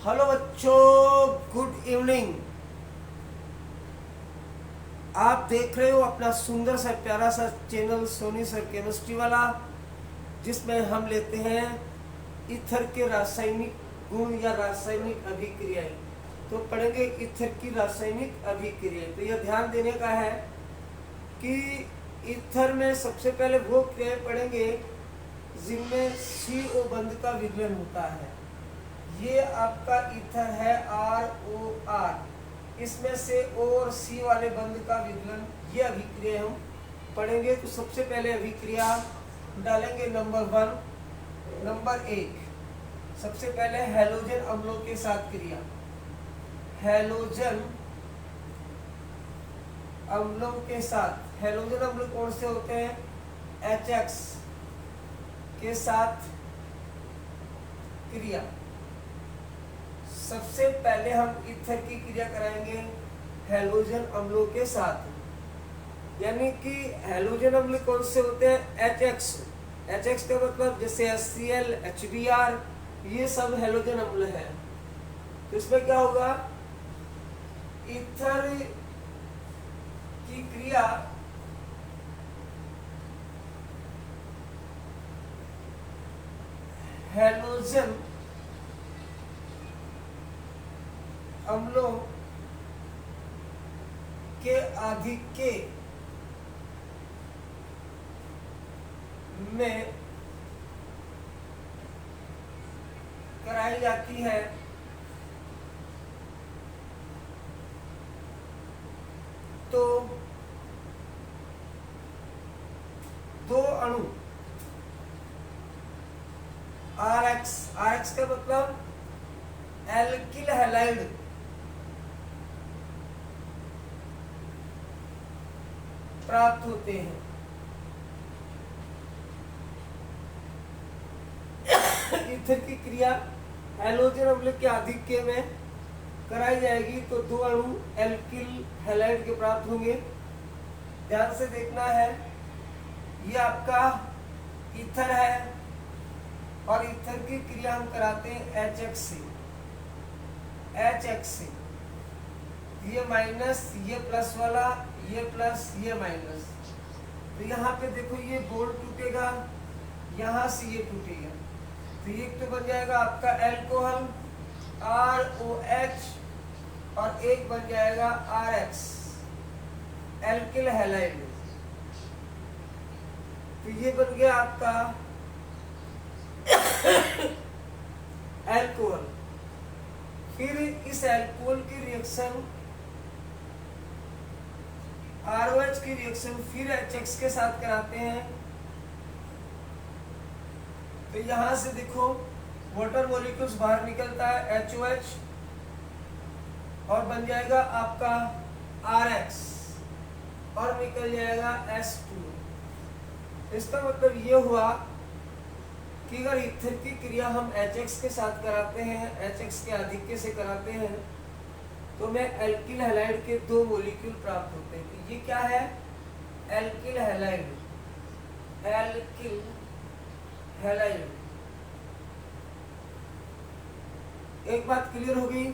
Hello बच्चों, good evening. आप देख रहे हो अपना सुंदर सा प्यारा सा चैनल सोनी सर केमिस्ट्री वाला, जिसमें हम लेते हैं ईथर के रासायनिक गुण या रासायनिक अभिक्रियाएं। तो पढ़ेंगे ईथर की रासायनिक अभिक्रियाएं। तो यह ध्यान देने का है कि ईथर में सबसे पहले वो क्रियाएं पढ़ेंगे जिनमें CO बंध का विलयन होता है। ये आपका ईथर है ROR, इसमें से O और C वाले बंध का विलयन, ये अभिक्रिया हम पढ़ेंगे। तो सबसे पहले अभिक्रिया डालेंगे नंबर 1। नंबर 1, सबसे पहले हैलोजन अम्लों के साथ क्रिया। हैलोजन अम्लों के साथ, हैलोजन अम्ल कौन से होते हैं? HX के साथ क्रिया। सबसे पहले हम ईथर की क्रिया कराएंगे हैलोजन अम्लों के साथ, यानी कि हैलोजन अम्ल कौन से होते हैं? HX। HX का मतलब जैसे HCl, HBr, ये सब हैलोजन अम्ल है। तो इसमें क्या होगा? ईथर की क्रिया हैलोजन अम्लों के आधिक्य में कराई जाती है। तो दो अणु RX का मतलब एल्किल हैलाइड प्राप्त होते हैं। ईथर की क्रिया हैलोजन अम्ल के आधिक्य में कराई जाएगी तो दो अणु एल्किल हैलाइड के प्राप्त होंगे। ध्यान से देखना है, ये आपका ईथर है और ईथर की क्रिया हम कराते हैं HX से। ये माइनस, ये प्लस वाला, ये प्लस, ये माइनस। तो यहाँ पे देखो ये बोल्ड टूटेगा, यहाँ से ये टूटेगा। तो ये तो बन जाएगा आपका एल्कोहल ROH और एक बन जाएगा RX, एल्किल हैलाइड। तो ये बन गया आपका एल्कोहल। फिर इस एल्कोहल की रिएक्शन ROH की रिएक्शन फिर HX के साथ कराते हैं। तो यहां से देखो वाटर मॉलिक्यूल्स बाहर निकलता है HOH और बन जाएगा आपका RX और निकल जाएगा H2। इसका मतलब ये हुआ कि अगर ईथर की क्रिया हम HX के साथ कराते हैं, HX के आधिक्य से कराते हैं, तो में एल्किल हैलाइड के दो मॉलिक्यूल प्राप्त होते हैं। तो ये क्या है? Alkyl halide. Alkyl halide. एक बात क्लियर हो गई।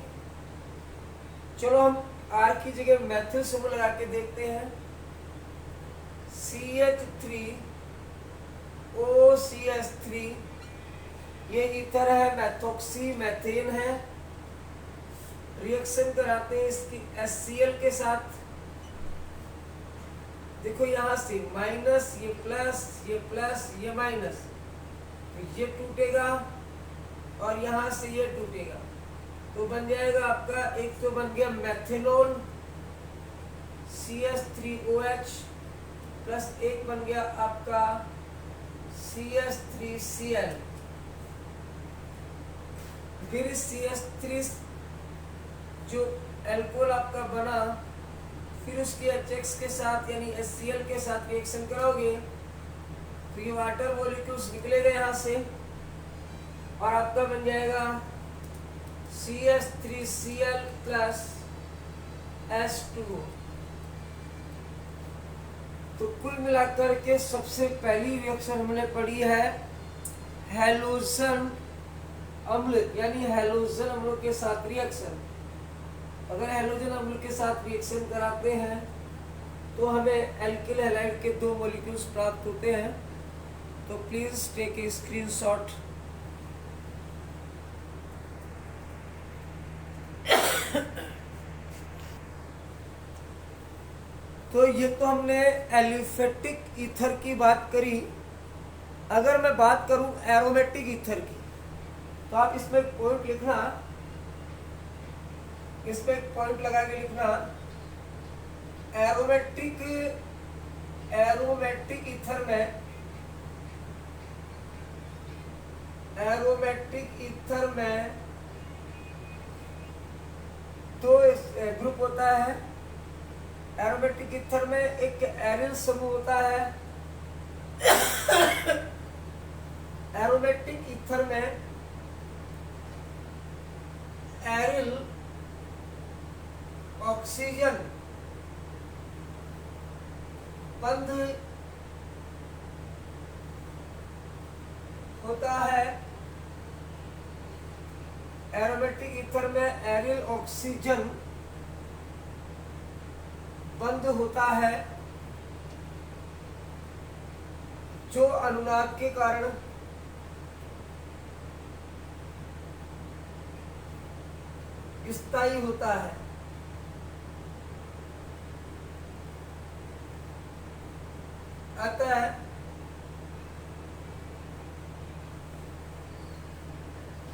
चलो हम R की जगह मैथिल समूह लगा के देखते हैं। CH3 OCH3, ये ईथर है, मैथोक्सी मैथेन है। रिएक्शन कराते हैं इसकी HCl के साथ। देखो यहाँ से माइनस, ये प्लस, ये प्लस, ये माइनस, तो ये टूटेगा और यहाँ से ये टूटेगा। तो बन जाएगा आपका, एक तो बन गया मैथेनॉल CH3OH प्लस एक बन गया आपका CH3Cl। फिर CH3 जो अल्कोहल आपका बना, फिर उसके HX के साथ यानी HCl के साथ रिएक्शन कराओगे तो ये वाटर मॉलिक्यूल्स निकलेगा यहाँ से और आपका बन जाएगा CH3Cl प्लस H2O। तो कुल मिलाकर के सबसे पहली रिएक्शन हमने पढ़ी है हैलोजन अम्ल यानी हैलोजन अम्लों के साथ रिएक्शन, अगर हैलोजन अम्ल के साथ रिएक्शन कराते हैं तो हमें एल्किल हैलाइड के 2 मॉलिक्यूल्स प्राप्त होते हैं। तो प्लीज टेक ए स्क्रीनशॉट। तो ये तो हमने एलिफेटिक ईथर की बात करी। अगर मैं बात करूं एरोमेटिक ईथर की, तो आप इसमें पॉइंट लिखना, इसमें एक पॉइंट लगा के लिखना, एरोमेटिक ईथर में, एरोमेटिक ईथर में 2 ग्रुप होता है। एरोमेटिक ईथर में एक एरिल समूह होता है। एरोमेटिक ईथर में एरिल ऑक्सीजन बंध होता है। एरोमेटिक ईथर में एरिल ऑक्सीजन बंद होता है, जो अनुनाद के कारण स्थायी होता है।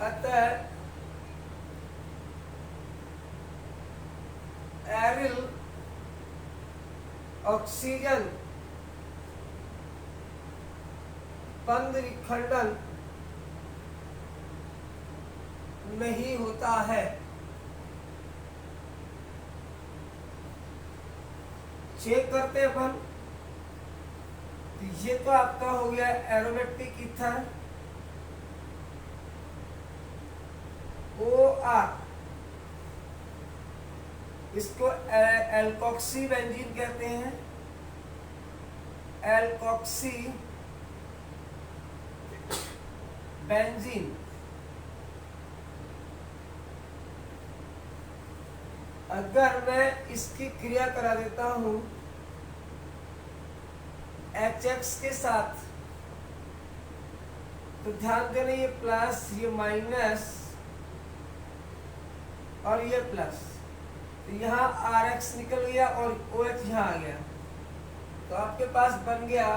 अतः एरिल ऑक्सीजन बंध विखंडन नहीं होता है। चेक करते हैं अपन। ये तो आपका हो गया एरोमेटिक ईथर OR, इसको एल्कोक्सी बेंजीन कहते हैं। Alkoxy benzene. अगर मैं इसकी क्रिया करा देता हूं HX के साथ, तो ध्यान देना, ये प्लस, ये माइनस और ये प्लस, तो यहाँ RX निकल गया और OH यहाँ आ गया। तो आपके पास बन गया,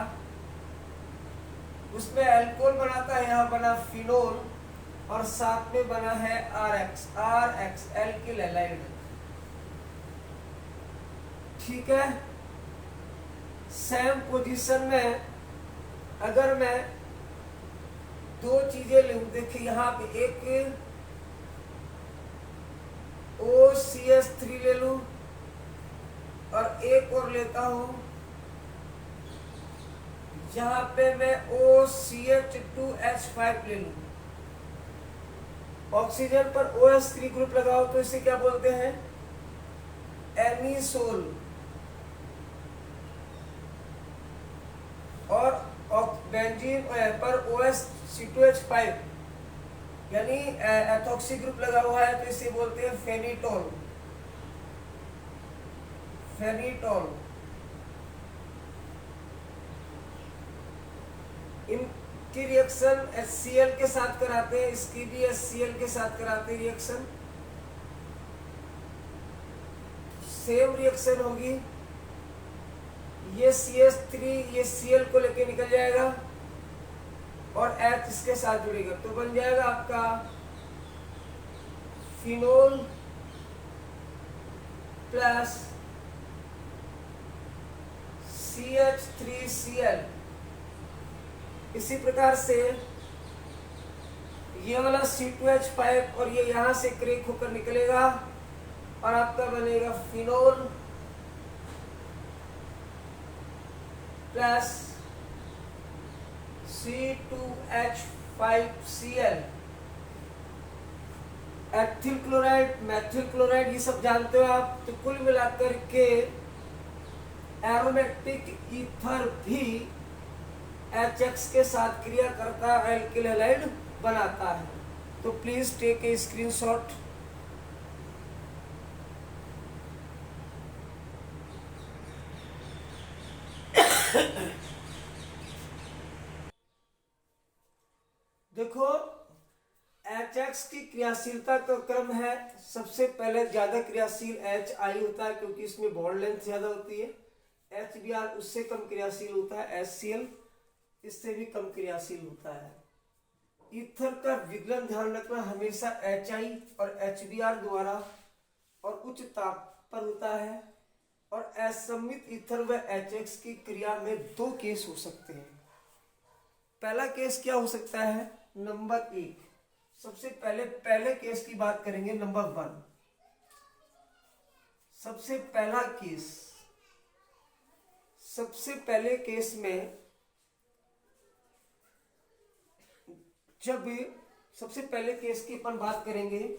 उसमें अल्कोहल बनाता है, यहाँ बना फिनोल और साथ में बना है RX एल्किल हैलाइड। ठीक है। सेम पोजीशन में अगर मैं 2 चीजें लूं, देखिए यहाँ पे एक OCH3 ले लूं और एक और लेता हूं, यहाँ पे मैं OCH2H5 ले लूं। ऑक्सीजन पर OH3 ग्रुप लगाओ तो इसे क्या बोलते हैं? एनिसोल। और बेंजीन पर OH2H5 यानी एथॉक्सी ग्रुप लगा हुआ है तो इसे बोलते हैं फेनिटोल। फेनिटोल। इनकी रिएक्शन HCl के साथ कराते हैं, इसकी भी HCl के साथ कराते हैं रिएक्शन। सेम रिएक्शन होगी, ये CH3 ये Cl को लेके निकल जाएगा और H इसके साथ जुड़ेगा, तो बन जाएगा आपका फिनोल प्लस CH3Cl। इसी प्रकार से ये वाला C2H5 और ये यहां से क्रेक होकर निकलेगा और आपका बनेगा phenol plus C2H5Cl। Ethyl chloride, methyl chloride, ये सब जानते हो आप। तो कुल मिलाकर के एरोमेटिक ईथर भी HX के साथ क्रिया करता एल्किल हैलाइड बनाता है। तो प्लीज टेक ए स्क्रीनशॉट। देखो HX की क्रियाशीलता का क्रम है, सबसे पहले ज्यादा क्रियाशील HI होता है क्योंकि इसमें बॉन्ड लेंथ ज्यादा होती है। HBr उससे कम क्रियाशील होता है, HCl इससे भी कम क्रियाशील होता है। ईथर का विघलन ध्यान रखना हमेशा HI और HBr द्वारा और उच्च ताप पर होता है। और असममित ईथर व HX की क्रिया में दो केस हो सकते हैं। पहला केस क्या हो सकता है? नंबर 1, सबसे पहले केस की बात करेंगे। नंबर 1, सबसे पहला केस, सबसे पहले केस में जब सबसे पहले केस की अपन बात करेंगे,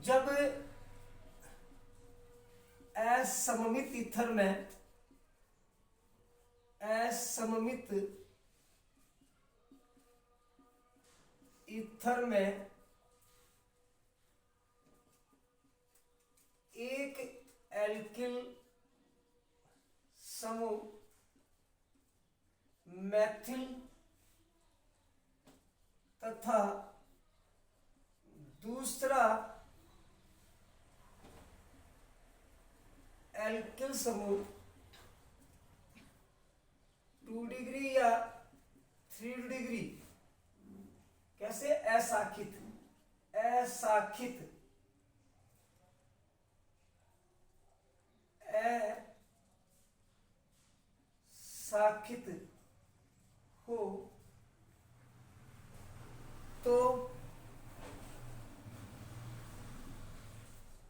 जब असममित ईथर में, असममित ईथर में एक एल्किल समूह मैथिल तथा दूसरा एल्किल समूह 2 डिग्री या 3 डिग्री, कैसे? अशाखित, अशाखित, अशाखित हो तो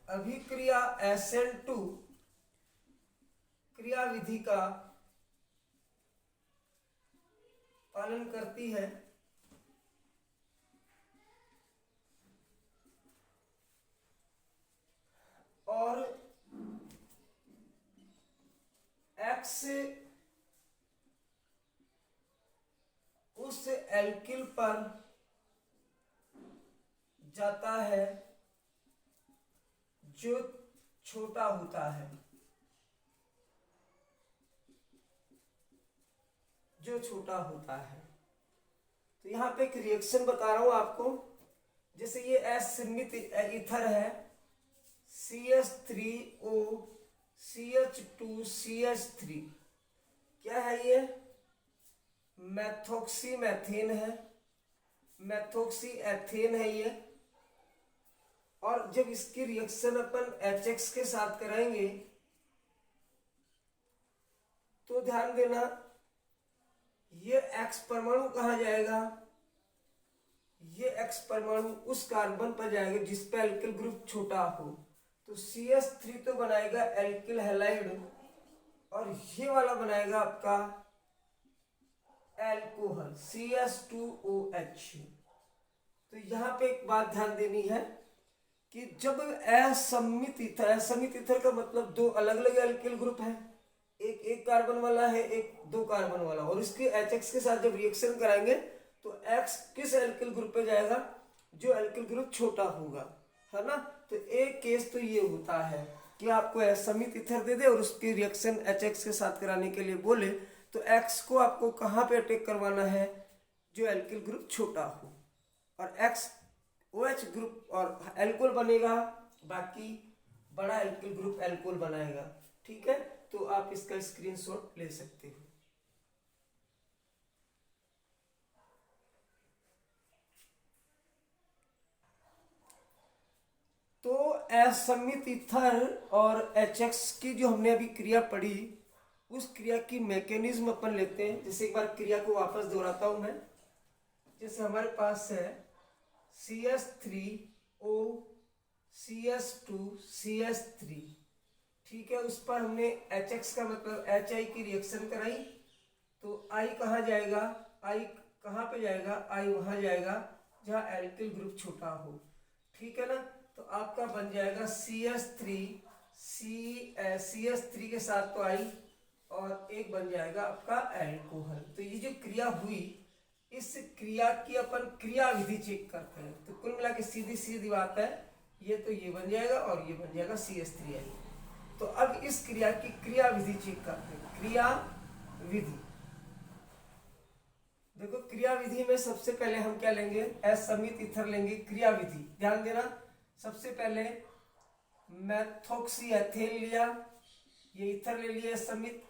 अभिक्रिया SN2 क्रिया विधि का पालन करती है और X उस एल्किल पर जाता है जो छोटा होता है, जो छोटा होता है। तो यहाँ पे एक रिएक्शन बता रहा हूं आपको। जैसे ये असममित ईथर है, CH3O CH2CH3, क्या है ये? मैथोक्सीमेथेन है, मैथोक्सीएथेन है ये। और जब इसकी रिएक्शन अपन HX के साथ कराएंगे तो ध्यान देना, ये X परमाणु कहाँ जाएगा? ये X परमाणु उस कार्बन पर जाएगा जिस पे एल्किल ग्रुप छोटा हो। तो CH3 तो बनाएगा एल्किल हैलाइड और ये वाला बनाएगा आपका एल्कोहल CH2OH। तो यहाँ पे एक बात ध्यान देनी है कि जब असममित ईथर, असममित ईथर का मतलब दो अलग अलग एल्किल ग्रुप है, एक कार्बन वाला है, एक 2 कार्बन वाला, और इसके HX के साथ जब रिएक्शन कराएंगे तो X किस एल्किल ग्रुप पे जाएगा? जो एल्किल ग्रुप छोटा होगा, है ना। तो एक केस तो ये होता है कि आपको असममित ईथर दे दे और उसकी रिएक्शन HX के साथ कराने के लिए बोले, तो X को आपको कहाँ पे अटैक करवाना है? जो एल्किल ग्रुप छोटा हो, और X OH ग्रुप और एल्कोहल बनेगा, बाकी बड़ा एल्किल ग्रुप एल्कोहल बनाएगा। ठीक है, तो आप इसका स्क्रीनशॉट ले सकते हो। तो असममित ईथर और HX की जो हमने अभी क्रिया पढ़ी, उस क्रिया की मैकेनिज्म अपन लेते हैं। जैसे एक बार क्रिया को वापस दोहराता हूं मैं। जैसे हमारे पास है CH3O CH2 CH3, ठीक है। उस पर हमने HX का मतलब HI की रिएक्शन कराई, तो I कहाँ जाएगा? I कहाँ पे जाएगा? I वहां जाएगा जहां एल्किल ग्रुप छोटा हो, ठीक है ना। तो आपका बन जाएगा CH3 के साथ तो I, और एक बन जाएगा आपका एल्कोहल। तो ये जो क्रिया हुई इस क्रिया की अपन क्रिया विधि चेक करते हैं। तो कुल मिला के सीधी सीधी बात है, ये तो ये बन जाएगा और ये बन जाएगा CH3I। तो अब इस क्रिया की क्रिया विधि चेक करते हैं। क्रिया विधि, देखो क्रिया विधि में सबसे पहले हम क्या लेंगे, समित ईथर लेंगे। क्रिया विधि ध्यान देना, सबसे पहले मेथोक्सीएथेन लिया, ये ईथर ले लिया समित,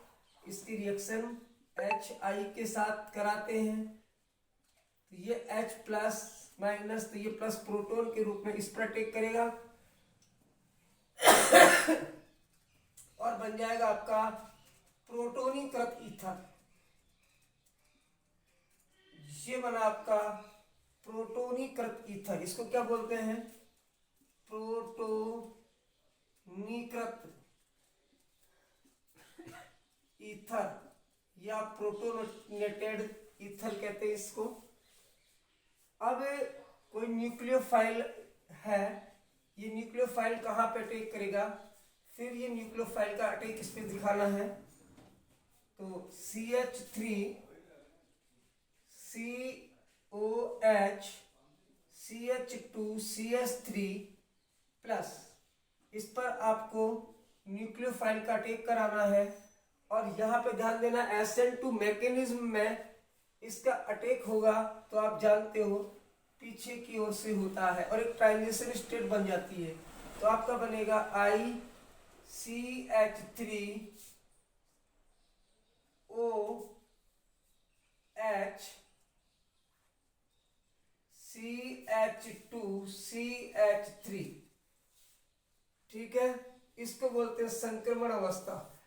इसकी रिएक्शन HI के साथ कराते हैं। तो ये H प्लस माइनस, तो ये प्लस प्रोटॉन के रूप में इस पर अटैक करेगा और बन जाएगा आपका प्रोटोनीकृत ईथर। ये बना आपका प्रोटोनीकृत ईथर। इसको क्या बोलते हैं, प्रोटोनीकृत ईथर या प्रोटोनेटेड ईथर कहते हैं इसको। अब कोई न्यूक्लियोफाइल है, ये न्यूक्लियोफाइल कहाँ पे अटैक करेगा, फिर ये न्यूक्लियोफाइल का अटैक इस पे दिखाना है। तो CH3 COH CH2 CH3 plus, इस पर आपको न्यूक्लियोफाइल का अटैक कराना है। और यहाँ पे ध्यान देना, SN2 मैकेनिज्म में इसका अटैक होगा तो आप जानते हो पीछे की ओर से होता है और एक ट्रांजिशन स्टेट बन जाती है। तो आपका बनेगा ICH3OH CH2CH3, ठीक है। इसको बोलते हैं संक्रमण अवस्था।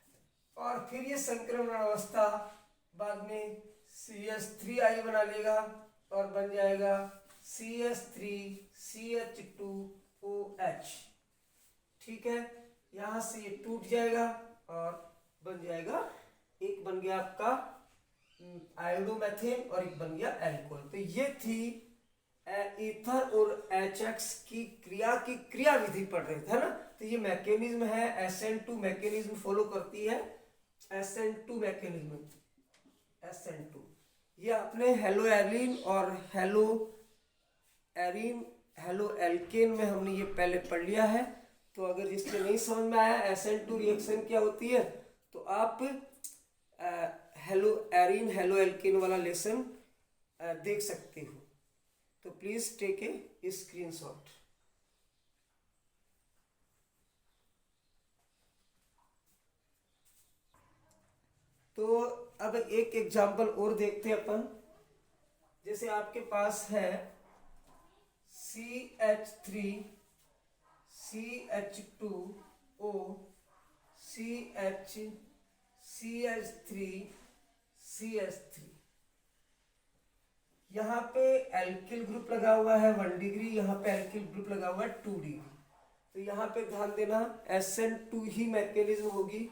और फिर ये संक्रमण अवस्था बाद में CH3I बना लेगा और बन जाएगा CH3CH2OH, ठीक है। यहां से ये टूट जाएगा और बन जाएगा, एक बन गया आपका आयोडोमेथेन और एक बन गया एल्कोहल। तो ये थी ईथर और HX की क्रिया विधि पढ़ रहे थे ना। तो ये मैकेनिज्म है, SN2 मैकेनिज्म फॉलो करती है, SN2 मैकेनिज्म, SN2 ये अपने हेलो एरिन और हेलो एरिन हेलो एल्केन में हमने ये पहले पढ़ लिया है। तो अगर जिसके नहीं समझ में आया SN2 रिएक्शन क्या होती है, तो आप हेलो एरिन हेलो एल्केन वाला लेसन देख सकते हो। तो प्लीज टेक ए स्क्रीनशॉट। तो अब एक एग्जांपल और देखते हैं अपन। जैसे आपके पास है CH3 CH2O CH3 CH3, यहाँ पे एल्किल ग्रुप लगा हुआ है 1 डिग्री, यहाँ पे एल्किल ग्रुप लगा हुआ है 2 डिग्री। तो यहाँ पे ध्यान देना SN2 ही मैकेनिज्म होगी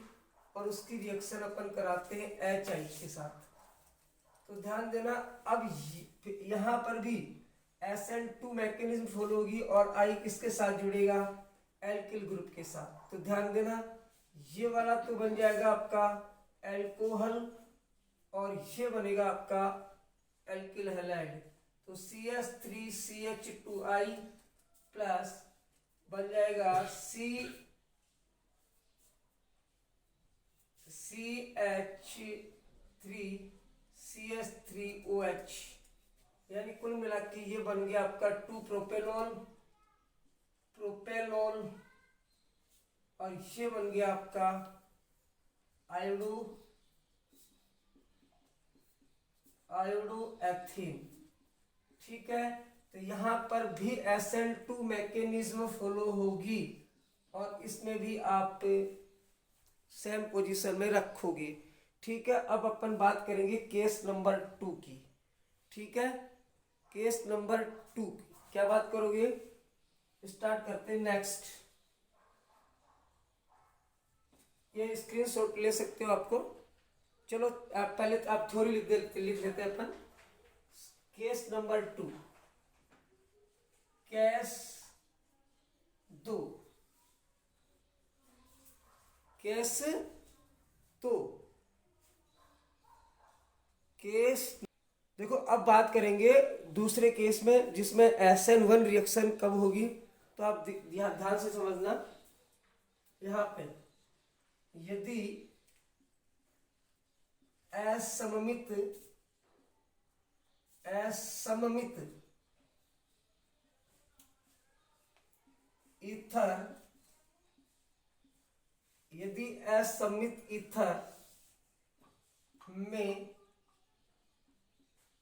और उसकी रिएक्शन अपन कराते हैं HI के साथ। तो ध्यान देना, अब यहाँ पर भी SN2 मैकेनिज्म फॉलो होगी और I किसके साथ जुड़ेगा, एल्किल ग्रुप के साथ। तो ध्यान देना, ये वाला तो बन जाएगा आपका एल्कोहल और ये बनेगा आपका एल्किल हैलाइड। तो CH3CH2I प्लस बन जाएगा CH3CH3OH, यानी कुल मिला के ये बन गया आपका 2 प्रोपेनॉल और ये बन गया आपका आयोडोएथेन, ठीक है। तो यहाँ पर भी SN2 मैकेनिज्म फॉलो होगी और इसमें भी आप सेम पोजीशन में रखोगे, ठीक है। अब अपन बात करेंगे केस नंबर 2 की, ठीक है। केस नंबर 2 की क्या बात करोगे, स्टार्ट करते हैं। नेक्स्ट, ये स्क्रीनशॉट ले सकते हो आपको। चलो आप पहले तो आप थ्योरी लिख लेते हैं अपन। Case number 2, case 2, case 2, case. देखो अब बात करेंगे दूसरे केस में जिसमें SN1 रिएक्शन कब होगी। तो आप ध्यान से समझना, यहाँ पे यदि असममित ईथर, यदि असममित ईथर में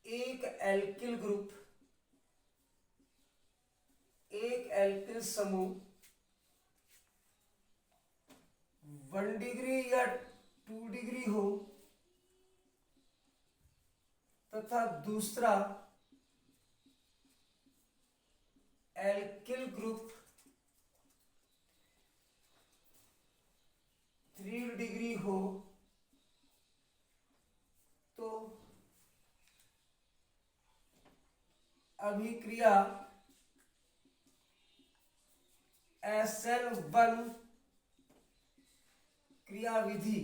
एक एल्किल ग्रुप, एक एल्किल समूह 1 डिग्री या 2 डिग्री हो तथा दूसरा एल्किल ग्रुप 3 डिग्री हो, तो अभिक्रिया SN1 क्रियाविधि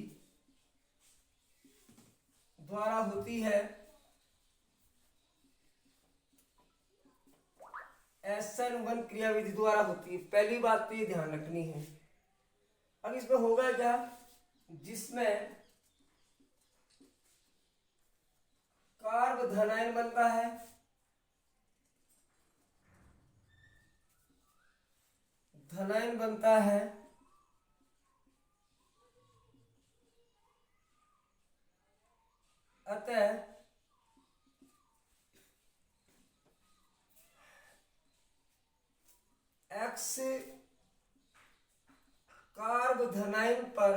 द्वारा होती है। SN1 क्रियाविधि द्वारा होती है, पहली बात तो ये ध्यान रखनी है। अब इसमें होगा क्या, जिसमें कार्ब धनायन बनता है, धनायन बनता है, अतः X कार्ब धनायन पर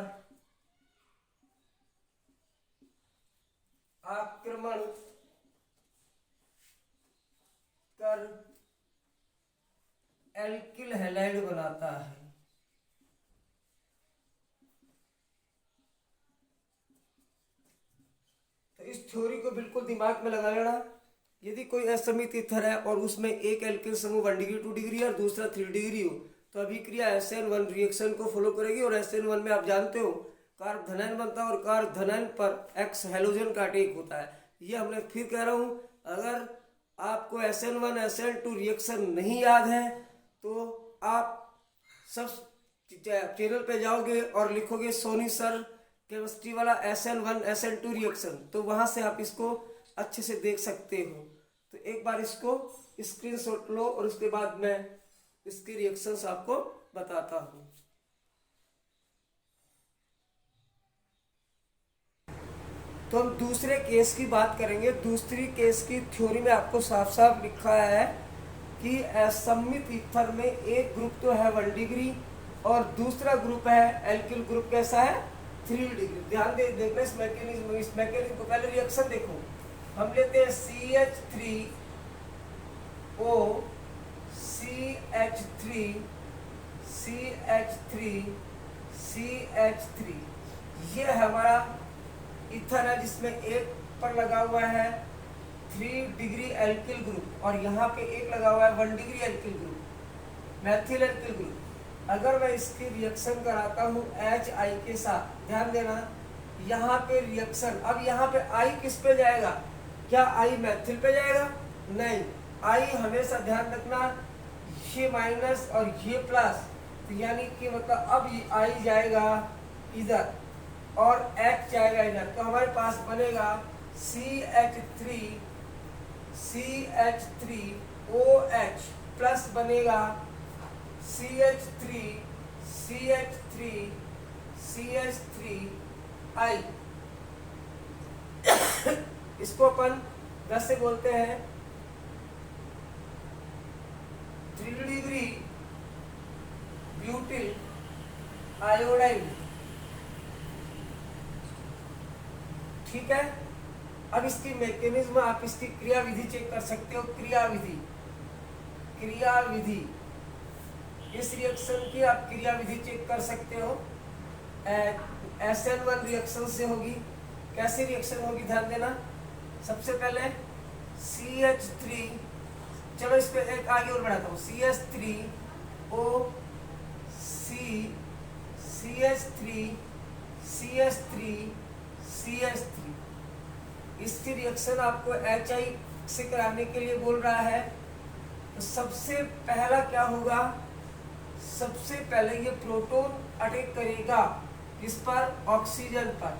आक्रमण कर एल्किल हैलाइड बनाता है। तो इस थ्योरी को बिल्कुल दिमाग में लगा लेना। यदि कोई असममित ईथर है और उसमें एक एल्किल समूह 1 डिग्री 2 डिग्री और दूसरा 3 डिग्री हो, तो अभिक्रिया SN1 रिएक्शन को फॉलो करेगी। और SN1 में आप जानते हो कार्ब धनायन बनता है और कार्ब धनायन पर X हेलोजन का अटैक होता है। ये हमने फिर कह रहा हूं, अगर आपको SN1 SN2 रिएक्शन नहीं याद है तो आप सब चैनल पे जाओगे और लिखोगे सोनी सर केमिस्ट्री वाला SN1 SN2 रिएक्शन, तो वहां से आप इसको अच्छे से देख सकते हो। तो एक बार इसको स्क्रीनशॉट लो और उसके बाद मैं इसके रिएक्शंस आपको बताता हूं। तो हम दूसरे केस की बात करेंगे। दूसरी केस की थ्योरी में आपको साफ साफ लिखा है कि असममित ईथर में एक ग्रुप तो है 1 डिग्री और दूसरा ग्रुप है एल्किल ग्रुप कैसा है 3 डिग्री। ध्यान दे देखना इस मैकेनिज्म को। पहले रिएक्शन देखो, हम लेते हैं CH3O CH3 CH3 CH3, ये हमारा ईथर है जिसमें एक पर लगा हुआ है 3 डिग्री एल्किल ग्रुप और यहाँ पे एक लगा हुआ है 1 degree alkyl group, Maithil alkyl group. अगर मैं इसकी रिएक्शन कराता हूँ HI के साथ, ध्यान देना यहाँ पे रिएक्शन, अब यहाँ पे I किस पे जाएगा, क्या I मैथिल पे जाएगा? नहीं, I हमेशा ध्यान रखना ये माइनस और ये प्लस, तो यानी कि मतलब अब I जाएगा इधर और H जाएगा इधर, तो हमारे पास बनेगा CH3OH प्लस बनेगा CH3I। इसको अपन 10 से बोलते हैं 3 डिग्री ब्यूटिल आयोडाइड। ठीक है, अब इसकी मैकेनिज्म, आप इसकी क्रियाविधि चेक कर सकते हो। क्रियाविधि इस रिएक्शन की आप क्रियाविधि चेक कर सकते हो। SN1 रिएक्शन से होगी। कैसी रिएक्शन होगी ध्यान देना। सबसे पहले CH3, चलो इस पे एक आगे और बढ़ाता हूँ, CH3O CH3 CH3 CH3, इसकी रिएक्शन आपको HI से कराने के लिए बोल रहा है। तो सबसे पहला क्या होगा, सबसे पहले ये प्रोटॉन अटैक करेगा इस पर, ऑक्सीजन पर।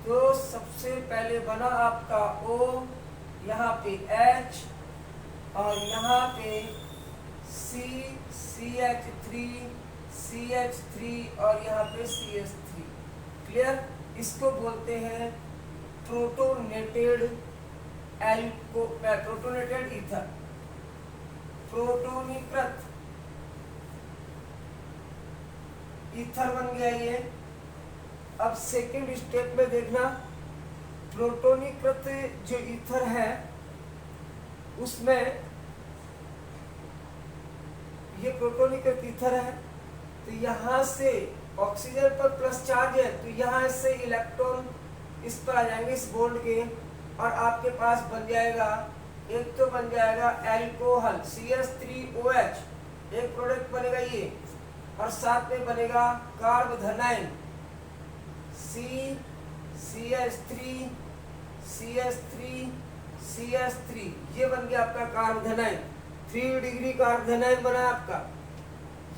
तो सबसे पहले बना आपका O, यहाँ पे H और यहाँ पे C, CH3, CH3 और यहाँ पे CH3। क्लियर? इसको बोलते हैं प्रोटोनेटेड प्रोटोनेटेड ईथर, प्रोटोनीकृत ईथर बन गया ये। अब सेकंड स्टेप में देखना, प्रोटोनीकृत जो ईथर है उसमें ये प्रोटोनीकृत ईथर है, तो यहाँ से ऑक्सीजन पर प्लस चार्ज है, तो यहाँ से इलेक्ट्रॉन इस पर आ जाएंगे इस बॉन्ड के, और आपके पास बन जाएगा, एक तो बन जाएगा एल्कोहल CH3OH, एक प्रोडक्ट बनेगा ये, और साथ में बनेगा कार्बोधनाइन CH3, ये बन गया आपका कार्बोधनाइन। 3 डिग्री कार्बोधनाइन बना आपका,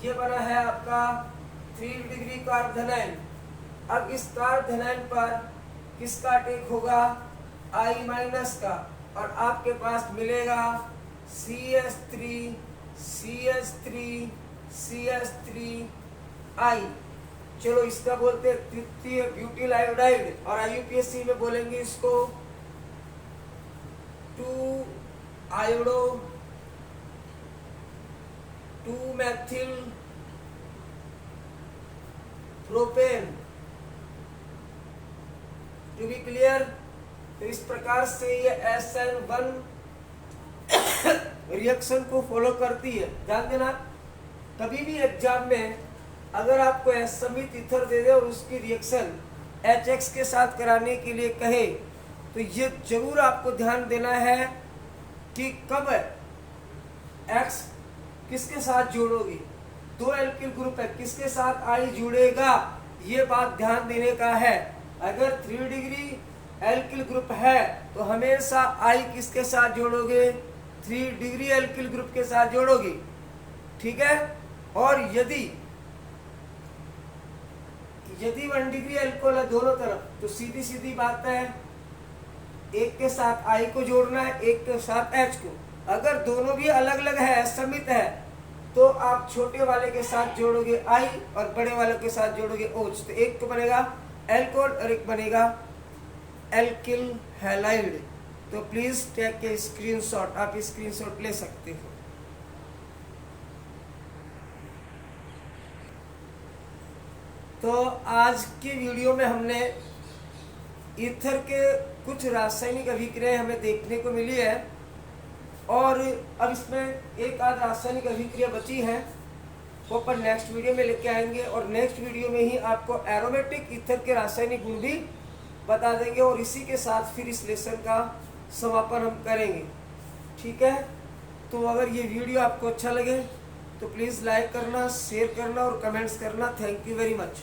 ये बना है आपका 3 डिग्री कार्बोधनाइन। अब इस कार्बोधनाइन पर किसका अटैक होगा, I- का, और आपके पास मिलेगा CH3I। चलो इसका बोलते हैं तृतीय ब्यूटिल आयोडाइड, और IUPAC में बोलेंगे इसको 2-methyl propane. To be clear? तो इस प्रकार से ये SN1 रिएक्शन को फॉलो करती है। ध्यान देना, कभी भी एग्जाम में अगर आपको समित ईथर दे दे और उसकी रिएक्शन HX के साथ कराने के लिए कहे, तो ये जरूर आपको ध्यान देना है कि कब X किसके साथ जोड़ोगे। 2 एल्किल ग्रुप है, किसके साथ I जुड़ेगा, ये बात ध्यान देने का है। अगर 3 डिग्री एल्किल ग्रुप है तो हमेशा I किसके साथ जोड़ोगे, 3 डिग्री एल्किल ग्रुप के साथ जोड़ोगे, ठीक है। और यदि 1 डिग्री एल्कोहल है दोनों तरफ, तो सीधी सीधी बात है, एक के साथ I को जोड़ना है, एक के साथ H को। अगर दोनों भी अलग अलग है, समित है, तो आप छोटे वाले के साथ जोड़ोगे I और बड़े वाले के साथ जोड़ोगे OH। तो एक तो बनेगा एल्कोहल और एक बनेगा एल्किल हैलाइड। तो प्लीज टेक ए स्क्रीनशॉट, आप स्क्रीनशॉट ले सकते हो। तो आज की वीडियो में हमने ईथर के कुछ रासायनिक अभिक्रियाएं हमें देखने को मिली है, और अब इसमें एक आध रासायनिक अभिक्रिया बची है, वो अपन नेक्स्ट वीडियो में लेके आएंगे। और नेक्स्ट वीडियो में ही आपको एरोमेटिक ईथर के रासायनिक गुण भी बता देंगे, और इसी के साथ फिर इस लेसन का समापन हम करेंगे, ठीक है। तो अगर ये वीडियो आपको अच्छा लगे तो प्लीज़ लाइक करना, शेयर करना और कमेंट्स करना। Thank you very much.